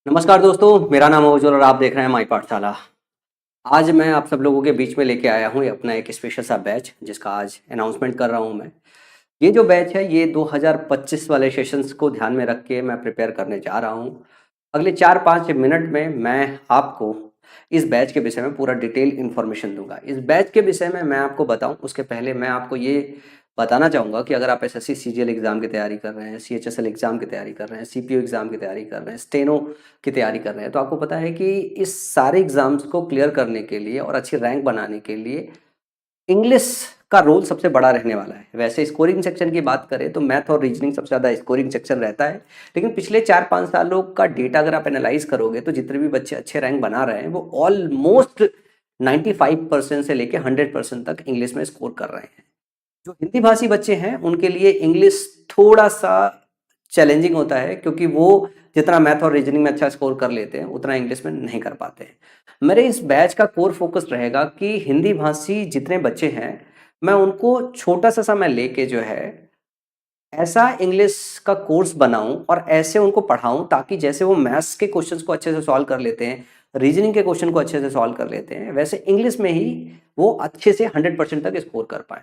नमस्कार दोस्तों, मेरा नाम है उज्ज्वल और आप देख रहे हैं माई पाठशाला। आज मैं आप सब लोगों के बीच में लेके आया हूँ अपना एक स्पेशल सा बैच जिसका आज अनाउंसमेंट कर रहा हूँ मैं। ये जो बैच है ये 2025 वाले सेशंस को ध्यान में रख के मैं प्रिपेयर करने जा रहा हूँ। अगले 4-5 मिनट में मैं आपको इस बैच के विषय में पूरा डिटेल इन्फॉर्मेशन दूंगा। इस बैच के विषय में मैं आपको बताऊं उसके पहले मैं आपको ये बताना चाहूँगा कि अगर आप एसएससी सीजीएल एग्ज़ाम की तैयारी कर रहे हैं, सीएचएसएल एग्ज़ाम की तैयारी कर रहे हैं, सीपीओ एग्ज़ाम की तैयारी कर रहे हैं, स्टेनो की तैयारी कर रहे हैं, तो आपको पता है कि इस सारे एग्ज़ाम्स को क्लियर करने के लिए और अच्छी रैंक बनाने के लिए इंग्लिश का रोल सबसे बड़ा रहने वाला है। वैसे स्कोरिंग सेक्शन की बात करें तो मैथ और रीजनिंग सबसे ज़्यादा स्कोरिंग सेक्शन रहता है, लेकिन पिछले 4-5 सालों का डेटा अगर आप एनालाइज करोगे तो जितने भी बच्चे अच्छे रैंक बना रहे हैं वो ऑलमोस्ट 95% से लेके 100% तक इंग्लिश में स्कोर कर रहे हैं। जो हिंदी भाषी बच्चे हैं उनके लिए इंग्लिश थोड़ा सा चैलेंजिंग होता है, क्योंकि वो जितना मैथ और रीजनिंग में अच्छा स्कोर कर लेते हैं उतना इंग्लिश में नहीं कर पाते हैं। मेरे इस बैच का कोर फोकस रहेगा कि हिंदी भाषी जितने बच्चे हैं मैं उनको छोटा सा समय लेके जो है ऐसा इंग्लिश का कोर्स बनाऊं और ऐसे उनको पढ़ाऊं ताकि जैसे वो मैथ्स के क्वेश्चंस को अच्छे से सॉल्व कर लेते हैं, रीजनिंग के क्वेश्चन को अच्छे से सॉल्व कर लेते हैं, वैसे इंग्लिश में ही वो अच्छे से 100% तक स्कोर कर पाए।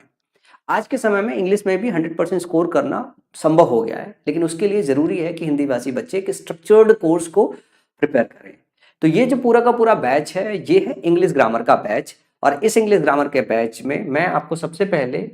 आज के समय में इंग्लिश में भी 100% स्कोर करना संभव हो गया है, लेकिन उसके लिए ज़रूरी है कि हिंदी भाषी बच्चे एक स्ट्रक्चर्ड कोर्स को प्रिपेयर करें। तो ये जो पूरा का पूरा बैच है ये है इंग्लिश ग्रामर का बैच, और इस इंग्लिश ग्रामर के बैच में मैं आपको सबसे पहले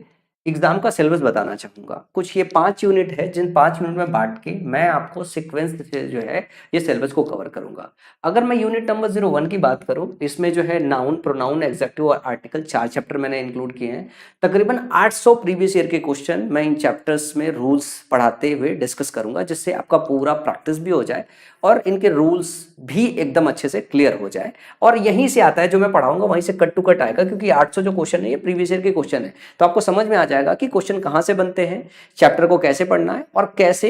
एग्जाम का सिलेबस बताना चाहूँगा। कुछ ये 5 यूनिट है जिन 5 यूनिट में बांट के मैं आपको सीक्वेंस से जो है ये सिलेबस को कवर करूँगा। अगर मैं यूनिट नंबर 01 की बात करूँ, इसमें जो है नाउन, प्रोनाउन, एडजेक्टिव और आर्टिकल 4 चैप्टर मैंने इंक्लूड किए हैं। तकरीबन 800 प्रीवियस ईयर के क्वेश्चन मैं इन चैप्टर्स में रूल्स पढ़ाते हुए डिस्कस करूँगा, जिससे आपका पूरा प्रैक्टिस भी हो जाए और इनके रूल्स भी एकदम अच्छे से क्लियर हो जाए। और यहीं से आता है जो मैं पढ़ाऊंगा वहीं से कट टू कट आएगा, क्योंकि 800 जो क्वेश्चन है ये प्रीवियस ईयर के क्वेश्चन है, तो आपको समझ में आ जाएगा कि क्वेश्चन कहाँ से बनते हैं, चैप्टर को कैसे पढ़ना है और कैसे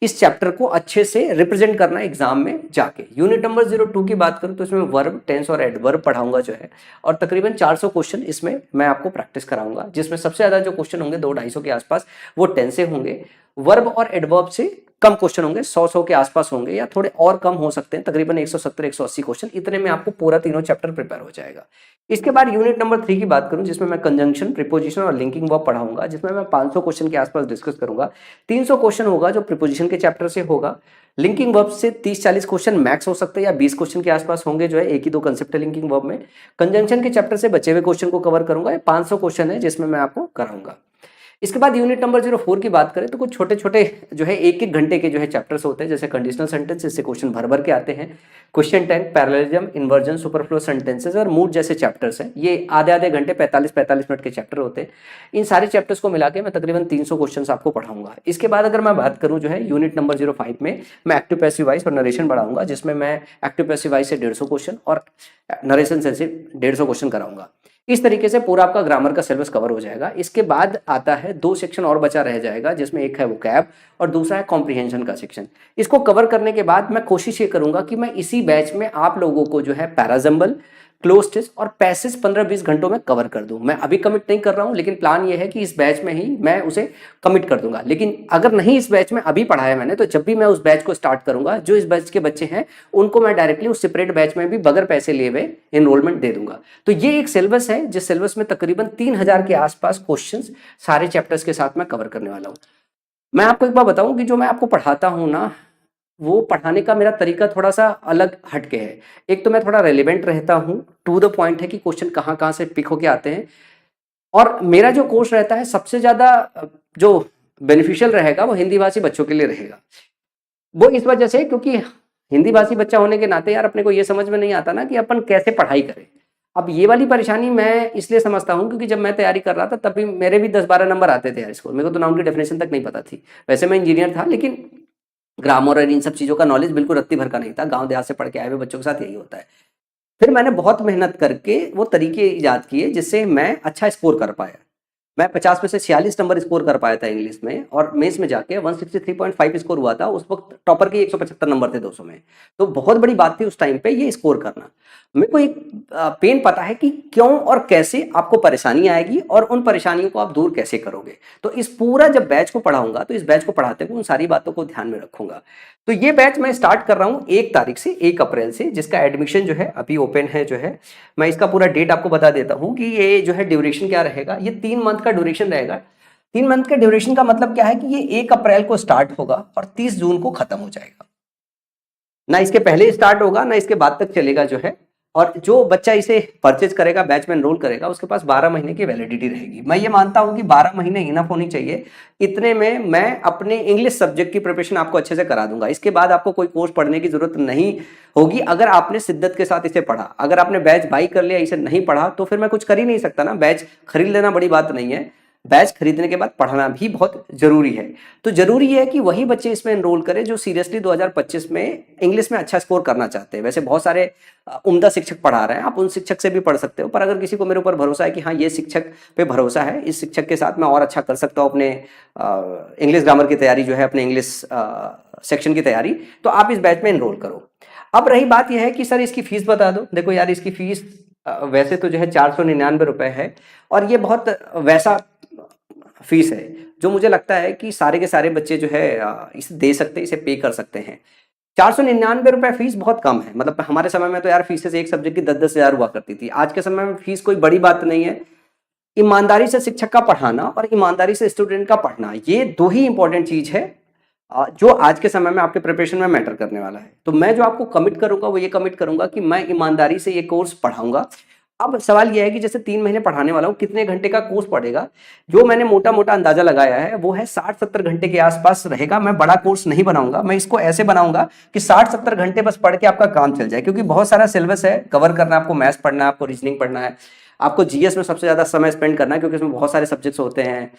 इस चैप्टर को अच्छे से रिप्रेजेंट करना है एग्जाम में जाके। यूनिट नंबर 02 की बात करूं तो इसमें वर्ब, टेंस और एडवर्ब पढ़ाऊंगा जो है, और तकरीबन 400 क्वेश्चन इसमें मैं आपको प्रैक्टिस कराऊंगा, जिसमें सबसे ज्यादा जो क्वेश्चन होंगे 200-250 के आसपास वो टेंस से होंगे। वर्ब और एडवर्ब से कम क्वेश्चन होंगे, 100 के आसपास होंगे या थोड़े और कम हो सकते हैं, तकरीबन 170-180 क्वेश्चन, इतने में आपको पूरा तीनों चैप्टर प्रिपेयर हो जाएगा। इसके बाद यूनिट नंबर 3 की बात करूं जिसमें मैं कंजंक्शन, प्रीपोजिशन और लिंकिंग वर्ब पढ़ाऊंगा, जिसमें मैं 500 क्वेश्चन के आसपास डिस्कस करूंगा। 300 क्वेश्चन होगा जो प्रीपोजिशन के चैप्टर से होगा। लिंकिंग वर्ब से 30-40 क्वेश्चन मैक्स हो सकते हैं या 20 क्वेश्चन के आसपास होंगे, जो है एक ही दो कंसेप्ट है लिंकिंग वर्ब में। कंजंक्शन के चैप्टर से बचे हुए क्वेश्चन को कवर करूंगा, ये 500 क्वेश्चन है जिसमें मैं आपको कराऊंगा। इसके बाद यूनिट नंबर 04 की बात करें तो कुछ छोटे छोटे जो है 1-1 घंटे के जो है चैप्टर्स होते हैं, जैसे कंडीशनल सेंटेंस, इससे क्वेश्चन भर भर के आते हैं। Question tag, parallelism, inversion, superfluous sentences और मूड जैसे चैप्टर्स हैं, ये आधे आधे घंटे 45-45 मिनट के चैप्टर होते हैं। इन सारे चैप्टर्स को मिला के मैं तकरीबन 300 क्वेश्चन आपको पढ़ाऊंगा। इसके बाद अगर मैं बात करूं जो है यूनिट नंबर 05 में मैं एक्टिव पैसिव वॉइस और नरेशन बढ़ाऊंगा, जिसमें मैं एक्टिव पैसिव वॉइस से 150 क्वेश्चन और नरेशन से 150 क्वेश्चन कराऊंगा। इस तरीके से पूरा आपका ग्रामर का सिलेबस कवर हो जाएगा। इसके बाद आता है 2 सेक्शन और बचा रह जाएगा, जिसमें एक है वोकैब और दूसरा है कॉम्प्रिहेंशन का सेक्शन। इसको कवर करने के बाद मैं कोशिश ये करूंगा कि मैं इसी बैच में आप लोगों को जो है पैराजम्बल, क्लोज टेस्ट और पैसेज 15-20 घंटों में कवर कर दूं। मैं अभी कमिट नहीं कर रहा हूं, लेकिन प्लान ये है कि इस बैच में ही मैं उसे कमिट कर दूंगा। लेकिन अगर नहीं इस बैच में अभी पढ़ाया मैंने, तो जब भी मैं उस बैच को स्टार्ट करूंगा, जो इस बैच के बच्चे हैं उनको मैं डायरेक्टली उस सेपरेट बैच में भी बगैर पैसे लिए हुए एनरोलमेंट दे दूंगा। तो ये एक सिलेबस है जिस सिलेबस में तकरीबन 3000 के आसपास क्वेश्चन सारे चैप्टर्स के साथ मैं कवर करने वाला हूँ। मैं आपको एक बात बताऊं कि जो मैं आपको पढ़ाता हूँ ना, वो पढ़ाने का मेरा तरीका थोड़ा सा अलग हटके है। एक तो मैं थोड़ा रेलिवेंट रहता हूँ, टू द पॉइंट है कि क्वेश्चन कहाँ कहाँ से पिक होके आते हैं, और मेरा जो कोर्स रहता है सबसे ज्यादा जो बेनिफिशियल रहेगा वो हिंदी भाषी बच्चों के लिए रहेगा। वो इस वजह से क्योंकि हिंदी भाषी बच्चा होने के नाते यार अपने को ये समझ में नहीं आता ना कि अपन कैसे पढ़ाई करें। अब ये वाली परेशानी मैं इसलिए समझता हूँ क्योंकि जब मैं तैयारी कर रहा था तब भी मेरे भी 10-12 नंबर आते थे यार स्कूल, मेरे को तो नाउन की डेफिनेशन तक नहीं पता थी। वैसे मैं इंजीनियर था, लेकिन ग्रामर और इन सब चीज़ों का नॉलेज बिल्कुल रत्ती भर का नहीं था। गांव देहात से पढ़ के आए हुए बच्चों के साथ यही होता है। फिर मैंने बहुत मेहनत करके वो तरीके ईजाद किए जिससे मैं अच्छा स्कोर कर पाया। मैं 50 में से 46 नंबर स्कोर कर पाया था इंग्लिश में, और मेंस में जाके 163.5 स्कोर हुआ था। उस वक्त टॉपर के 175 नंबर थे 200 में। तो बहुत बड़ी बात थी उस टाइम पे ये स्कोर करना। मेरे को एक पेन पता है कि क्यों और कैसे आपको परेशानी आएगी और उन परेशानियों को आप दूर कैसे करोगे। तो इस पूरा जब बैच को पढ़ाऊंगा तो इस बैच को पढ़ाते हुए उन सारी बातों को ध्यान में रखूंगा। तो ये बैच मैं स्टार्ट कर रहा हूँ 1 तारीख से, 1 अप्रैल से, जिसका एडमिशन जो है अभी ओपन है जो है। मैं इसका पूरा डेट आपको बता देता हूँ कि ये जो है ड्यूरेशन क्या रहेगा। ये 3 मंथ का ड्यूरेशन रहेगा। 3 मंथ के ड्यूरेशन का मतलब क्या है कि ये 1 अप्रैल को स्टार्ट होगा और 30 जून को खत्म हो जाएगा। ना इसके पहले स्टार्ट होगा ना इसके बाद तक चलेगा जो है। और जो बच्चा इसे परचेज करेगा, बैच में एनरोल करेगा, उसके पास 12 महीने की वैलिडिटी रहेगी। मैं ये मानता हूं कि 12 महीने इनफ होनी चाहिए। इतने में मैं अपने इंग्लिश सब्जेक्ट की प्रिपरेशन आपको अच्छे से करा दूंगा। इसके बाद आपको कोई कोर्स पढ़ने की जरूरत नहीं होगी अगर आपने शिद्दत के साथ इसे पढ़ा। अगर आपने बैच बाई कर लिया, इसे नहीं पढ़ा, तो फिर मैं कुछ कर ही नहीं सकता ना। बैच खरीद लेना बड़ी बात नहीं है, बैच खरीदने के बाद पढ़ना भी बहुत जरूरी है। तो जरूरी है कि वही बच्चे इसमें एनरोल करें जो सीरियसली 2025 में इंग्लिश में अच्छा स्कोर करना चाहते हैं। वैसे बहुत सारे उम्दा शिक्षक पढ़ा रहे हैं, आप उन शिक्षक से भी पढ़ सकते हो। पर अगर किसी को मेरे ऊपर भरोसा है कि हाँ ये शिक्षक पे भरोसा है, इस शिक्षक के साथ मैं और अच्छा कर सकता हूँ अपने इंग्लिश ग्रामर की तैयारी जो है, अपने इंग्लिश सेक्शन की तैयारी, तो आप इस बैच में एनरोल करो। अब रही बात यह है कि सर इसकी फीस बता दो। देखो यार, इसकी फीस वैसे तो जो है 499 रुपए है, और ये बहुत वैसा फीस है जो मुझे लगता है कि सारे के सारे बच्चे जो है इसे दे सकते, इसे पे कर सकते हैं। 499 रुपए फीस बहुत कम है। मतलब हमारे समय में तो यार फीसेस एक सब्जेक्ट की 10-10 हजार हुआ करती थी। आज के समय में फीस कोई बड़ी बात नहीं है। ईमानदारी से शिक्षक का पढ़ाना और ईमानदारी से स्टूडेंट का पढ़ना, ये दो ही इंपॉर्टेंट चीज है जो आज के समय में आपके प्रिपरेशन में मैटर करने वाला है। तो मैं जो आपको कमिट करूंगा वो ये कमिट करूंगा कि मैं ईमानदारी से ये कोर्स पढ़ाऊंगा। अब सवाल यह है कि जैसे 3 महीने पढ़ाने वाला हूँ, कितने घंटे का कोर्स पड़ेगा। जो मैंने मोटा मोटा अंदाजा लगाया है वो है 60-70 घंटे के आसपास रहेगा। मैं बड़ा कोर्स नहीं बनाऊंगा, मैं इसको ऐसे बनाऊंगा कि 60-70 घंटे बस पढ़ के आपका काम चल जाए, क्योंकि बहुत सारा सिलेबस है कवर करना। आपको मैथ्स पढ़ना है, आपको रीजनिंग पढ़ना है, आपको जीएस में सबसे ज्यादा समय स्पेंड करना है, क्योंकि इसमें बहुत सारे सब्जेक्ट्स होते हैं।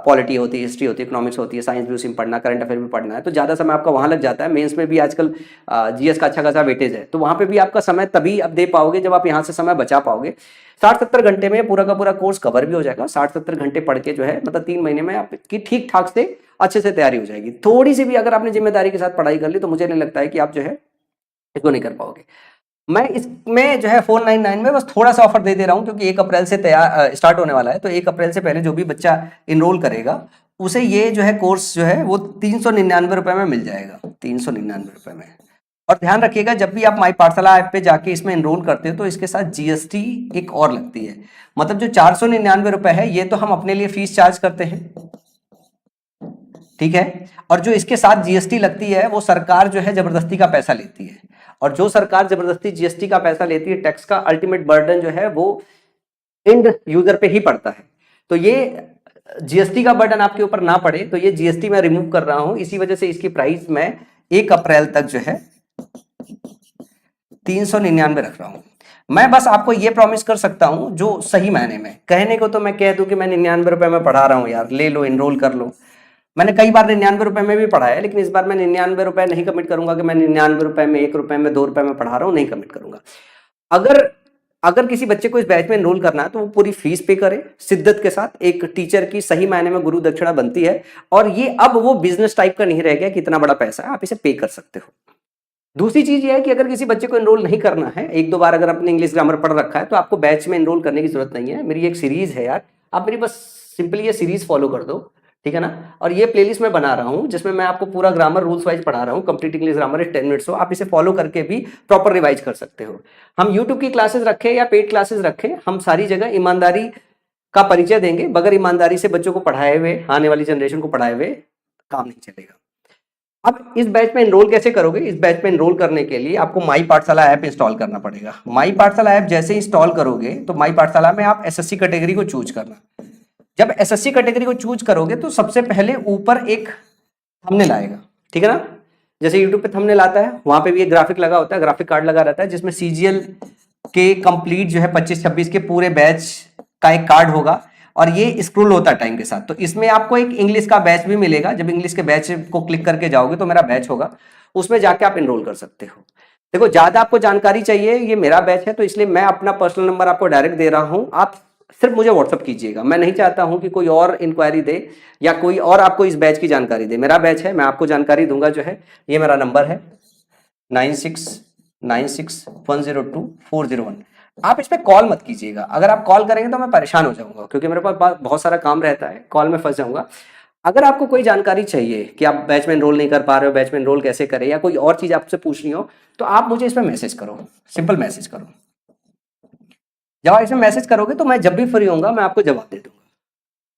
पॉलिटी होती है, हिस्ट्री होती है, इकोनॉमिक्स होती है, साइंस भी उसी में पढ़ना, करंट अफेयर भी पढ़ना है। तो ज्यादा समय आपका वहां लग जाता है। मेंस में भी आजकल जीएस का अच्छा खासा वेटेज है, तो वहां पे भी आपका समय तभी आप दे पाओगे जब आप यहाँ से समय बचा पाओगे। 60-70 घंटे में पूरा का पूरा कोर्स कवर भी हो जाएगा। 60-70 घंटे पढ़ के जो है, मतलब 3 महीने में आपकी ठीक ठाक से अच्छे से तैयारी हो जाएगी। थोड़ी सी भी अगर आपने जिम्मेदारी के साथ पढ़ाई कर ली तो मुझे नहीं लगता है कि आप जो है इसको नहीं कर पाओगे। मैं इसमें जो है 499 में बस थोड़ा सा ऑफर दे रहा हूं, क्योंकि 1 अप्रैल से तैयार स्टार्ट होने वाला है। तो 1 अप्रैल से पहले जो भी बच्चा इनरोल करेगा उसे ये जो है कोर्स जो है वो 399 रुपए में मिल जाएगा, 399 रुपए में। और ध्यान रखिएगा, जब भी आप माई पाठशाला ऐप पे जाके इसमें एनरोल करते हो तो इसके साथ जीएसटी एक और लगती है। मतलब जो 499 रुपए है ये तो हम अपने लिए फीस चार्ज करते हैं, ठीक है, और जो इसके साथ जीएसटी लगती है वो सरकार जो है जबरदस्ती का पैसा लेती है। और जो सरकार जबरदस्ती जीएसटी का पैसा लेती है, टैक्स का अल्टीमेट बर्डन जो है वो एंड यूजर पे ही पड़ता है। तो ये जीएसटी का बर्डन आपके ऊपर ना पड़े, तो ये जीएसटी मैं रिमूव कर रहा हूं। इसी वजह से इसकी प्राइस मैं 1 अप्रैल तक जो है 399 रख रहा हूं। मैं बस आपको ये प्रॉमिस कर सकता हूं जो सही मायने में। कहने को तो मैं कह दूं कि मैं 99 रुपए में पढ़ा रहा हूं, यार ले लो, एनरोल कर लो। मैंने कई बार 99 रुपए में भी पढ़ाया है, लेकिन इस बार मैं 99 रुपए नहीं कमिट करूंगा कि मैं 99 रुपए में, 1 रुपए में, 2 रुपए में पढ़ा रहा हूं, नहीं कमिट करूंगा। अगर किसी बच्चे को इस बैच में एनरोल करना है तो वो पूरी फीस पे करे शिद्दत के साथ। एक टीचर की सही मायने में गुरु दक्षिणा बनती है, और ये अब वो बिजनेस टाइप का नहीं रह गया कि इतना बड़ा पैसा है, आप इसे पे कर सकते हो। दूसरी चीज ये है कि अगर किसी बच्चे को एनरोल नहीं करना है, 1-2 बार अगर आपने इंग्लिश ग्रामर पढ़ रखा है, तो आपको बैच में एनरोल करने की जरूरत नहीं है। मेरी एक सीरीज है यार, आप मेरी बस सिंपली ये सीरीज फॉलो कर दो, ठीक है ना। और ये प्लेलिस्ट मैं बना रहा हूँ जिसमें मैं आपको पूरा ग्रामर रूल्स वाइज पढ़ा रहा हूँ। कंप्लीट इंग्लिश ग्रामर 10 मिनट्स हो, आप इसे फॉलो करके भी प्रॉपर रिवाइज कर सकते हो। हम यूट्यूब की क्लासेस रखें या पेड क्लासेस रखें, हम सारी जगह ईमानदारी का परिचय देंगे। बगैर ईमानदारी से बच्चों को पढ़ाए हुए, आने वाली जनरेशन को पढ़ाए हुए काम नहीं चलेगा। अब इस बैच में एनरोल कैसे करोगे? इस बैच में एनरोल करने के लिए आपको माई पाठशाला ऐप इंस्टॉल करना पड़ेगा। माई पाठशाला ऐप जैसे इंस्टॉल करोगे तो माई पाठशाला में आप एसएससी कैटेगरी को चूज करना। जब एसएससी कैटेगरी को चूज करोगे तो सबसे पहले ऊपर एक थंबनेल आएगा, ठीक है ना। जैसे यूट्यूब पे थंबनेल आता है, वहां पे भी एक ग्राफिक लगा होता है, ग्राफिक कार्ड लगा रहता है जिसमें सीजीएल के कंप्लीट जो है 25-26 के पूरे बैच का एक कार्ड होगा, और ये स्क्रॉल होता है टाइम के साथ। तो इसमें आपको एक इंग्लिश का बैच भी मिलेगा। जब इंग्लिश के बैच को क्लिक करके जाओगे तो मेरा बैच होगा, उसमें जाके आप एनरोल कर सकते हो। देखो, ज्यादा आपको जानकारी चाहिए, ये मेरा बैच है तो इसलिए मैं अपना पर्सनल नंबर आपको डायरेक्ट दे रहा हूं। आप सिर्फ मुझे व्हाट्सअप कीजिएगा। मैं नहीं चाहता हूं कि कोई और इंक्वायरी दे या कोई और आपको इस बैच की जानकारी दे। मेरा बैच है, मैं आपको जानकारी दूंगा जो है। ये मेरा नंबर है 9696102401। आप इस पे कॉल मत कीजिएगा। अगर आप कॉल करेंगे तो मैं परेशान हो जाऊंगा, क्योंकि मेरे पास बहुत सारा काम रहता है, कॉल में फंस जाऊंगा। अगर आपको कोई जानकारी चाहिए कि आप बैच में एनरोल नहीं कर पा रहे हो, बैच में एनरोल कैसे करें, या कोई और चीज आपसे पूछनी हो, तो आप मुझे इसमें मैसेज करो, सिंपल मैसेज करो। जब आप इसमें मैसेज करोगे तो मैं जब भी फ्री होऊंगा मैं आपको जवाब दे दूंगा।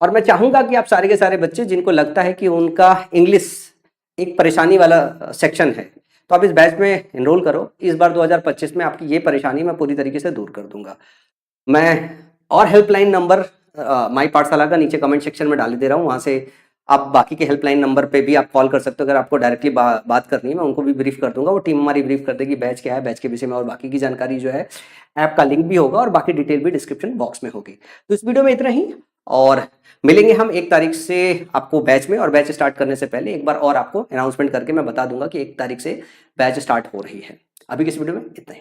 और मैं चाहूंगा कि आप सारे के सारे बच्चे जिनको लगता है कि उनका इंग्लिश एक परेशानी वाला सेक्शन है, तो आप इस बैच में एनरोल करो। इस बार 2025 में आपकी ये परेशानी मैं पूरी तरीके से दूर कर दूंगा। मैं और हेल्पलाइन नंबर माई पाठशाला का नीचे कमेंट सेक्शन में डाल दे रहा हूँ, वहाँ से आप बाकी के हेल्पलाइन नंबर पे भी आप कॉल कर सकते हो। अगर आपको डायरेक्टली बात करनी है, मैं उनको भी ब्रीफ कर दूंगा। वो टीम हमारी ब्रीफ कर देगी बैच क्या है, बैच के विषय में, और बाकी की जानकारी जो है, ऐप का लिंक भी होगा और बाकी डिटेल भी डिस्क्रिप्शन बॉक्स में होगी। तो इस वीडियो में इतना ही, और मिलेंगे हम 1 तारीख से आपको बैच में। और बैच स्टार्ट करने से पहले एक बार और आपको अनाउंसमेंट करके मैं बता दूंगा कि 1 तारीख से बैच स्टार्ट हो रही है। अभी किस वीडियो में इतना ही।